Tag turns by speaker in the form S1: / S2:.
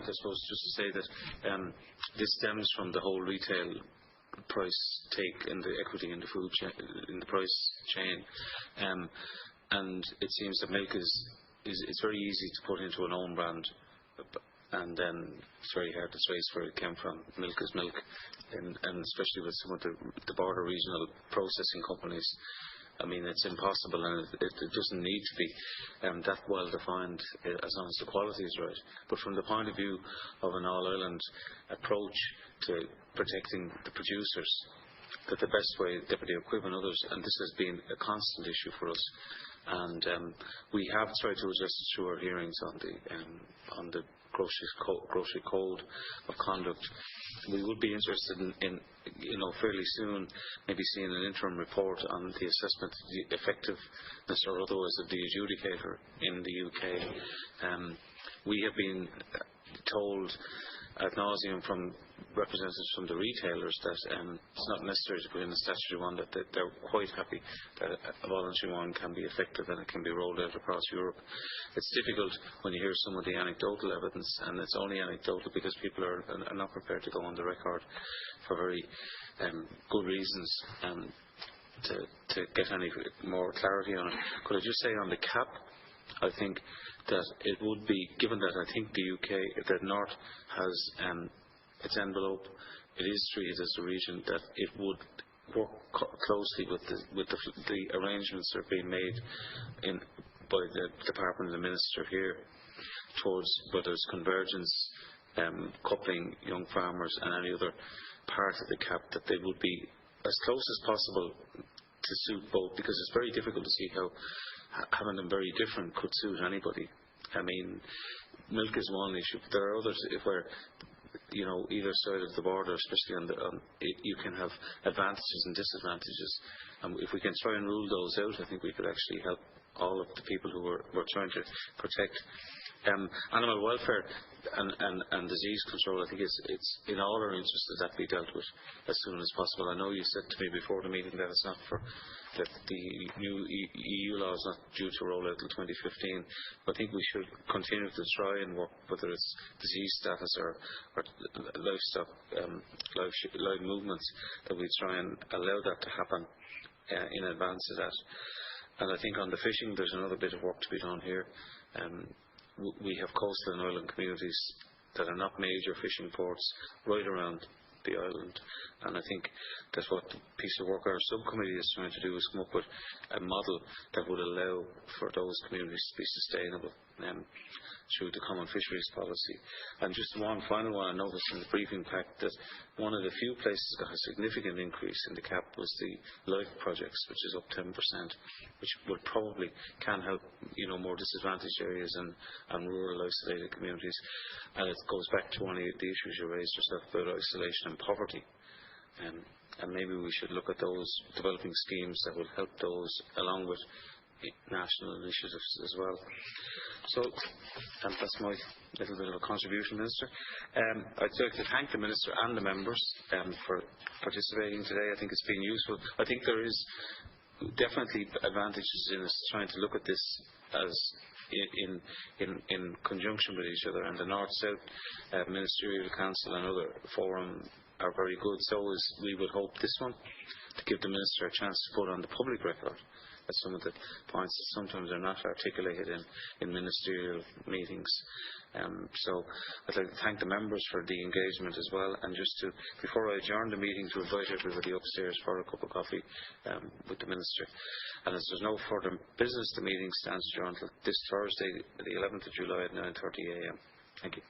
S1: I suppose just to say that this stems from the whole retail price take in the equity in the food chain, in the price chain, and it seems that milk is it's very easy to put into an own brand, and then it's very hard to trace where it came from. Milk is milk, and especially with some of the border regional processing companies. I mean, it's impossible, and it doesn't need to be that well defined as long as the quality is right. But from the point of view of an all-island approach to protecting the producers, that the best way, Deputy O'Quibb and others, and this has been a constant issue for us, and we have tried to address it through our hearings on the grocery code of conduct. We would be interested in fairly soon, maybe seeing an interim report on the assessment of the effectiveness or otherwise of the adjudicator in the UK. We have been told ad nauseum from representatives from the retailers that it's not necessary to put in a statutory one, that they're quite happy that a voluntary one can be effective and it can be rolled out across Europe. It's difficult when you hear some of the anecdotal evidence, and it's only anecdotal because people are not prepared to go on the record for very good reasons to get any more clarity on it. Could I just say on the cap, I think that it would be, given that I think the UK, the North has its envelope, it is treated as a region, that it would work closely with the arrangements that are being made by the Department and the Minister here towards whether it's convergence, coupling young farmers and any other part of the cap, that they would be as close as possible to suit both, because it's very difficult to see how having them very different could suit anybody. I mean, milk is one issue, but there are others where, either side of the border, especially you can have advantages and disadvantages. And if we can try and rule those out, I think we could actually help all of the people who we're trying to protect. Animal welfare and disease control, I think it's in all our interests that be dealt with as soon as possible. I know you said to me before the meeting that it's not that the new EU law is not due to roll out until 2015. But I think we should continue to try and work, whether it's disease status or livestock, live movements, that we try and allow that to happen in advance of that. And I think on the fishing, there's another bit of work to be done here. We have coastal and island communities that are not major fishing ports right around the island, and I think that what the piece of work our subcommittee is trying to do is come up with a model that would allow for those communities to be sustainable through the common fisheries policy. And just one final one, I noticed in the briefing pack that one of the few places that has a significant increase in the cap was the life projects, which is up 10%, which would probably can help more disadvantaged areas and rural isolated communities. And it goes back to one of the issues you raised yourself about isolation and poverty. And maybe we should look at those developing schemes that will help those, along with national initiatives as well. So that's my little bit of a contribution, Minister. I'd like to thank the Minister and the members for participating today. I think it's been useful. I think there is definitely advantages in us trying to look at this as in conjunction with each other, and the North-South Ministerial Council and other forum are very good. So we would hope this one, to give the Minister a chance to put on the public record at some of the points that sometimes are not articulated in ministerial meetings. So I'd like to thank the members for the engagement as well, and just to, before I adjourn the meeting, to invite everybody upstairs for a cup of coffee with the Minister. And as there's no further business, the meeting stands adjourned until this Thursday, the 11th of July at 9:30 a.m. Thank you.